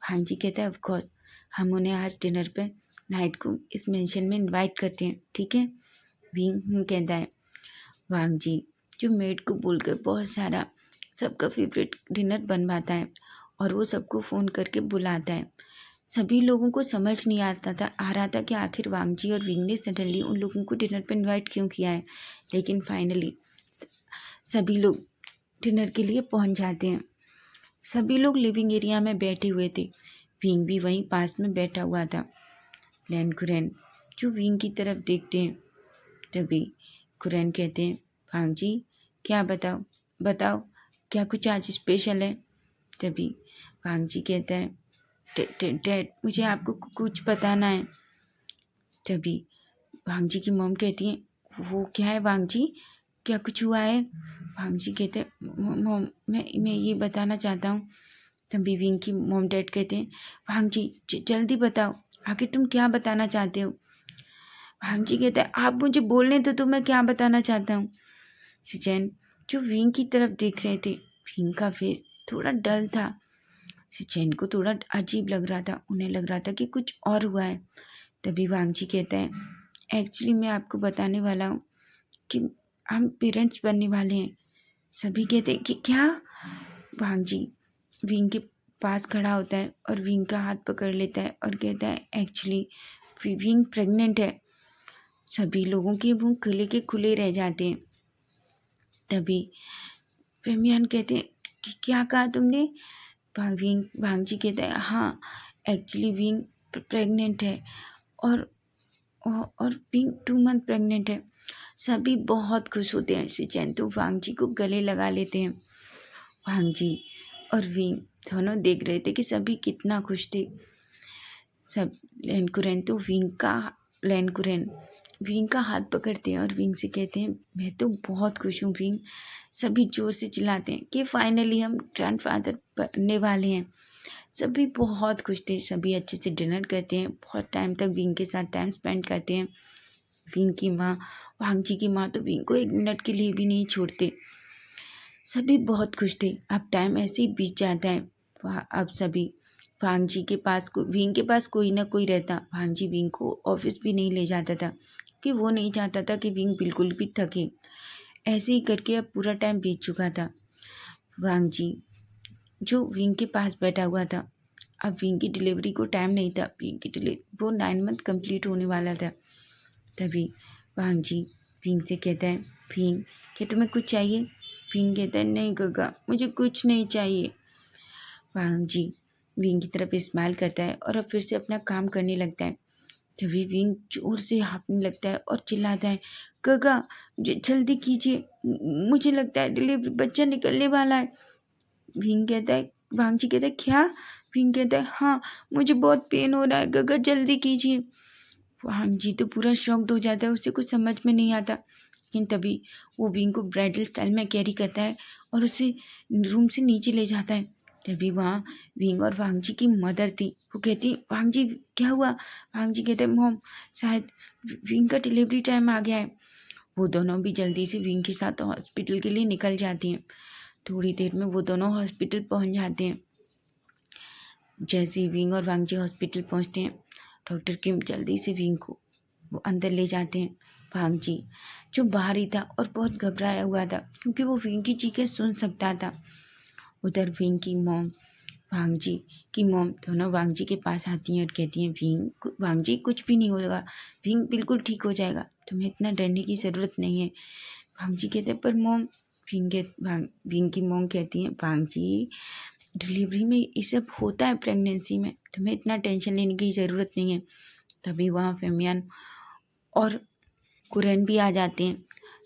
Speaker 1: भांग जी कहता है ऑफ कोर्स, हम उन्हें आज डिनर पे नाइट को इस मेंशन में इनवाइट करते हैं, ठीक है। भीम कहता है। भांग जी जो मेड को बोलकर बहुत सारा सबका फेवरेट डिनर बनवाता है और वो सबको फ़ोन करके बुलाता है। सभी लोगों को समझ नहीं आ रहा था कि आखिर वांग जी और विंग ने सडनली उन लोगों को डिनर पर इनवाइट क्यों किया है, लेकिन फाइनली सभी लोग डिनर के लिए पहुंच जाते हैं। सभी लोग लिविंग एरिया में बैठे हुए थे। विंग भी वहीं पास में बैठा हुआ था। लैन कुरैन जो विंग की तरफ देखते हैं। तभी कुरैन कहते हैं भांग जी क्या बताओ बताओ, क्या कुछ आज स्पेशल है। तभी भांग जी कहता है डैड मुझे आपको कुछ बताना है। तभी भांग जी की मॉम कहती है वो क्या है वांग जी, क्या कुछ हुआ है। भांग जी कहते हैं मॉम मैं ये बताना चाहता हूँ। तभी विंग की मॉम डैड कहते हैं भांग जी जल्दी बताओ, आखिर तुम क्या बताना चाहते हो। भांग जी कहता है आप मुझे बोलने तो मैं क्या बताना चाहता हूँ। सिचैन जो विंग की तरफ देख रहे थे, विंग का फेस थोड़ा डल था। सिचैन को थोड़ा अजीब लग रहा था, उन्हें लग रहा था कि कुछ और हुआ है। तभी वांग जी कहता है एक्चुअली मैं आपको बताने वाला हूँ कि हम पेरेंट्स बनने वाले हैं। सभी कहते हैं कि क्या। वांग जी विंग के पास खड़ा होता है और विंग का हाथ पकड़ लेता है और कहता है एक्चुअली विंग प्रेग्नेंट है। सभी लोगों के मुंह खुले के खुले रह जाते हैं। तभी फेमियान कहते हैं कि क्या कहा तुमने। वांग जी कहता है हाँ एक्चुअली विंग प्रेग्नेंट है और और विंग 2 मंथ प्रेग्नेंट है। सभी बहुत खुश होते हैं। सिचैन तो वांग जी को गले लगा लेते हैं। वांग जी और विंग दोनों देख रहे थे कि सभी कितना खुश थे। सब लैनकुरैन तो विंग का हाथ पकड़ते हैं और विंग से कहते हैं मैं तो बहुत खुश हूँ विंग। सभी जोर से चिल्लाते हैं कि फाइनली हम ग्रैंडफादर बनने वाले हैं। सभी बहुत खुश थे। सभी अच्छे से डिनर करते हैं, बहुत टाइम तक विंग के साथ टाइम स्पेंड करते हैं। विंग की माँ वांग जी की माँ तो विंग को 1 मिनट के लिए भी नहीं छोड़ते। सभी बहुत खुश थे। अब टाइम ऐसे ही बीत जाता है। अब सभी विंग के पास कोई ना कोई रहता। भांग जी विंग को ऑफिस भी नहीं ले जाता था कि वो नहीं चाहता था कि विंग बिल्कुल भी थके। ऐसे ही करके अब पूरा टाइम बीत चुका था। वांग जी जो विंग के पास बैठा हुआ था, अब विंग की डिलीवरी को टाइम नहीं था। विंग की डिलीवरी वो 9 मंथ कंप्लीट होने वाला था। तभी वांग जी विंग से कहता है विंग क्या तुम्हें कुछ चाहिए। विंग कहता है नहीं गगा मुझे कुछ नहीं चाहिए। वांग जी विंग की तरफ स्माइल करता है और अब फिर से अपना काम करने लगता है। तभी विंग जोर से हाँफने लगता है और चिल्लाता है गगा जल्दी कीजिए, मुझे लगता है डिलीवरी बच्चा निकलने वाला है। विंग कहता है वांग जी कहता है क्या। विंग कहता है हाँ मुझे बहुत पेन हो रहा है गगा जल्दी कीजिए। वांग जी तो पूरा शॉक्ड हो जाता है, उसे कुछ समझ में नहीं आता। लेकिन तभी वो विंग को ब्राइडल स्टाइल में कैरी करता है और उसे रूम से नीचे ले जाता है। तभी वहाँ विंग और वांग जी की मदर थी। वो कहती वांग जी क्या हुआ। वांग जी कहते मॉम शायद विंग का डिलीवरी टाइम आ गया है। वो दोनों भी जल्दी से विंग के साथ हॉस्पिटल के लिए निकल जाती हैं। थोड़ी देर में वो दोनों हॉस्पिटल पहुंच जाते हैं। जैसे ही विंग और वांग जी हॉस्पिटल पहुंचते हैं, डॉक्टर किम जल्दी से विंग को वो अंदर ले जाते हैं। वांग जी जो बाहर ही था और बहुत घबराया हुआ था क्योंकि वो विंग की चीखें सुन सकता था। उधर विंग की मॉम वांग जी की मॉम दोनों वांग जी के पास आती हैं और कहती हैं वांग जी कुछ भी नहीं होगा, विंग बिल्कुल ठीक हो जाएगा, तुम्हें इतना डरने की ज़रूरत नहीं है। वांग जी कहते हैं पर मॉम विंग की मॉम कहती हैं वांग जी डिलीवरी में ये सब होता है, प्रेगनेंसी में तुम्हें इतना टेंशन लेने की ज़रूरत नहीं है। तभी वहाँ फेमियान और कुरैन भी आ जाते हैं,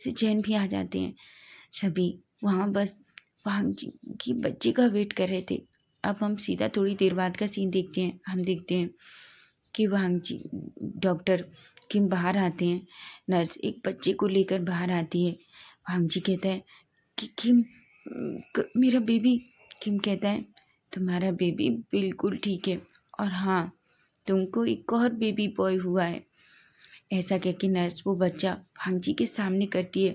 Speaker 1: सिचैन भी आ जाते हैं। सभी वहाँ बस वांग जी की बच्चे का वेट कर रहे थे। अब हम सीधा थोड़ी देर बाद का सीन देखते हैं। हम देखते हैं कि वांगजी डॉक्टर किम बाहर आते हैं। नर्स एक बच्चे को लेकर बाहर आती है। वांगजी कहता है कि किम मेरा बेबी। किम कहता है तुम्हारा बेबी बिल्कुल ठीक है, और हाँ तुमको एक और बेबी बॉय हुआ है। ऐसा कह के नर्स वो बच्चा वांगजी के सामने करती है।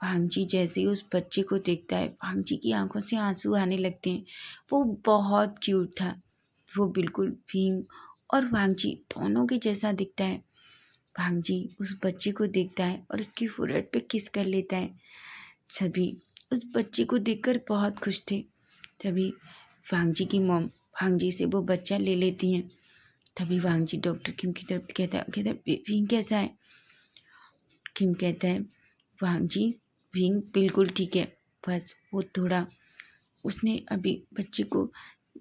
Speaker 1: वांगजी जैसे ही उस बच्चे को देखता है, वांगजी की आंखों से आंसू आने लगते हैं। वो बहुत क्यूट था। वो बिल्कुल विंग और वांगजी दोनों के जैसा दिखता है। वांगजी उस बच्चे को देखता है और उसकी फोrehead पे किस कर लेता है। सभी उस बच्चे को देखकर बहुत खुश थे। तभी वांगजी की मॉम वांगजी से वो बच्चा ले लेती हैं। तभी वांगजी डॉक्टर किम की तरफ कहता है विंग कैसा है। किम कहता है वांगजी विंग बिल्कुल ठीक है, बस वो थोड़ा उसने अभी बच्चे को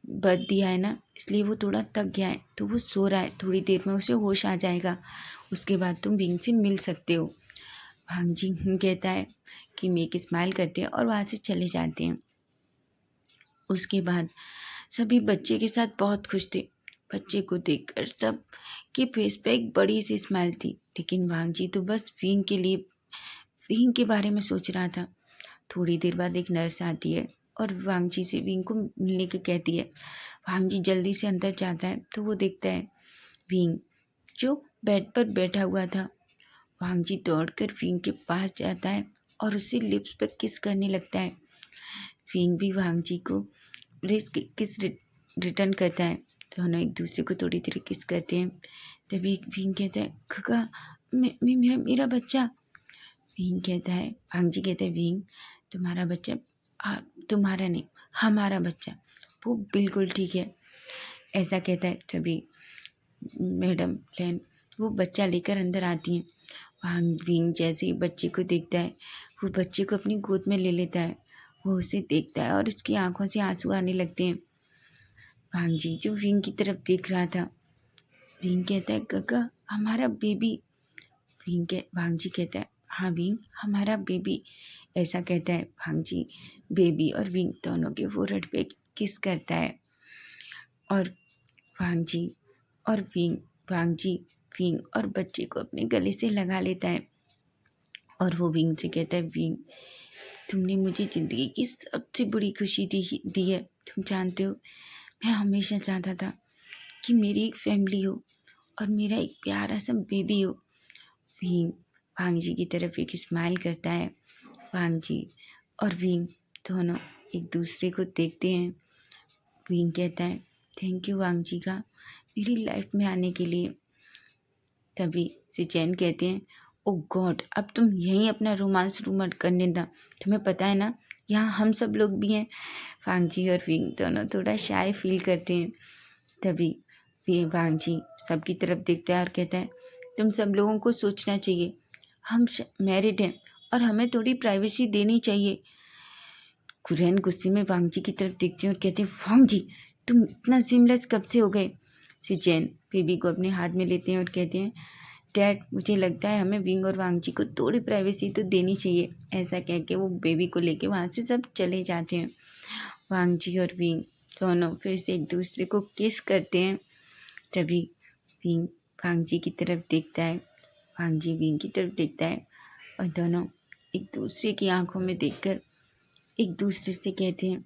Speaker 1: बर्थ दिया है ना, इसलिए वो थोड़ा थक गया है, तो वो सो रहा है। थोड़ी देर में उसे होश आ जाएगा, उसके बाद तुम विंग से मिल सकते हो। वांगजी कहता है कि मैं एक स्माइल करते हैं और वहाँ से चले जाते हैं। उसके बाद सभी बच्चे के साथ बहुत खुश थे। बच्चे को देखकर सब के फेस पे एक बड़ी सी स्माइल थी, लेकिन वांगजी तो बस विंग के बारे में सोच रहा था। थोड़ी देर बाद एक नर्स आती है और वांगजी से विंग को मिलने के कहती है। वांगजी जल्दी से अंदर जाता है तो वो देखता है विंग जो बेड पर बैठा हुआ था। वांगजी दौड़कर विंग के पास जाता है और उसे लिप्स पर किस करने लगता है। विंग भी वांगजी को किस रिटर्न करता है। दोनों एक दूसरे को थोड़ी देर किस करते हैं। तभी विंग कहता है खगा मेरा बच्चा। विंग कहता है वांगजी कहता है विंग तुम्हारा बच्चा तुम्हारा नहीं हमारा बच्चा, वो बिल्कुल ठीक है। ऐसा कहता है। तभी मैडम लैन वो बच्चा लेकर अंदर आती हैं। विंग जैसे ही बच्चे को देखता है, वो बच्चे को अपनी गोद में ले लेता है। वो उसे देखता है और उसकी आंखों से आंसू आने लगते हैं। वांगजी जो विंग की तरफ देख रहा था, विंग कहता है गगा हमारा बेबी। वांगजी कहता है हाँ विंग हमारा बेबी। ऐसा कहता है वांगजी बेबी और विंग दोनों के फोrehead पे किस करता है। और वांगजी विंग और बच्चे को अपने गले से लगा लेता है। और वो विंग से कहता है विंग तुमने मुझे ज़िंदगी की सबसे बड़ी खुशी दी है। तुम जानते हो मैं हमेशा चाहता था कि मेरी एक फैमिली हो और मेरा एक प्यारा सा बेबी हो। विंग वांगजी की तरफ एक स्माइल करता है। वांगजी और विंग दोनों एक दूसरे को देखते हैं। विंग कहता है थैंक यू वांगजी का मेरी लाइफ में आने के लिए। तभी सिचेन कहते हैं ओ गॉड अब तुम यहीं अपना रोमांस रूमर करने दा, तुम्हें पता है ना यहाँ हम सब लोग भी हैं। वांगजी और विंग दोनों थोड़ा शाय फील करते हैं। तभी वांगजी सबकी तरफ देखता है और कहता है तुम सब लोगों को सोचना चाहिए, हम मैरिड हैं और हमें थोड़ी प्राइवेसी देनी चाहिए। कुरैन गुस्से में वांगजी की तरफ देखते हैं और कहते हैं वांगजी तुम इतना सीमलेस कब से हो गए। सिचेन बेबी को अपने हाथ में लेते हैं और कहते हैं डैड मुझे लगता है हमें विंग और वांगजी को थोड़ी प्राइवेसी तो देनी चाहिए। ऐसा कह के वो बेबी को लेके वहाँ से सब चले जाते हैं। वांगजी और विंग दोनों फिर से एक दूसरे को किस करते हैं। तभी विंग वांगजी की तरफ देखता है, वांगजी विंग की तरफ देखता है और दोनों एक दूसरे की आंखों में देखकर एक दूसरे से कहते हैं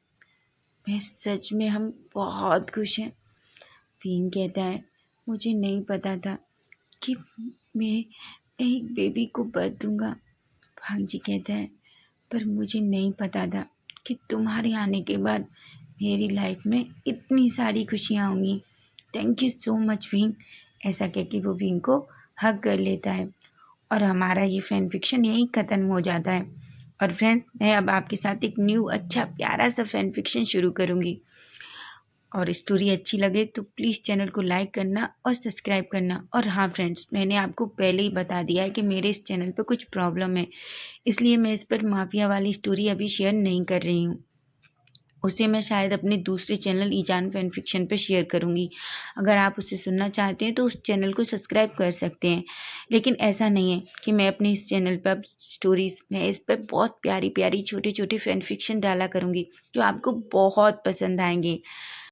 Speaker 1: मैं सच में हम बहुत खुश हैं। विंग कहता है मुझे नहीं पता था कि मैं एक बेबी को बर्थ दूंगा। वांगजी कहता है पर मुझे नहीं पता था कि तुम्हारे आने के बाद मेरी लाइफ में इतनी सारी खुशियाँ होंगी। Thank you so much wing. ऐसा कह के वो विंग को हग कर लेता है और हमारा ये फैन फिक्शन यहीं ख़त्म हो जाता है। और फ्रेंड्स मैं अब आपके साथ एक न्यू अच्छा प्यारा सा फैन फिक्शन शुरू करूँगी, और स्टोरी अच्छी लगे तो प्लीज़ चैनल को लाइक करना और सब्सक्राइब करना। और हाँ फ्रेंड्स मैंने आपको पहले ही बता दिया है कि मेरे इस चैनल पर कुछ प्रॉब्लम है, इसलिए मैं इस पर माफिया वाली स्टोरी अभी शेयर नहीं कर रही हूँ। उसे मैं शायद अपने दूसरे चैनल ईजान फैन फिक्शन पर शेयर करूँगी। अगर आप उसे सुनना चाहते हैं तो उस चैनल को सब्सक्राइब कर सकते हैं। लेकिन ऐसा नहीं है कि मैं अपने इस चैनल पर अब स्टोरीज़ मैं इस पर बहुत प्यारी प्यारी छोटे छोटे फैन फिक्शन डाला करूँगी जो आपको बहुत पसंद आएंगे।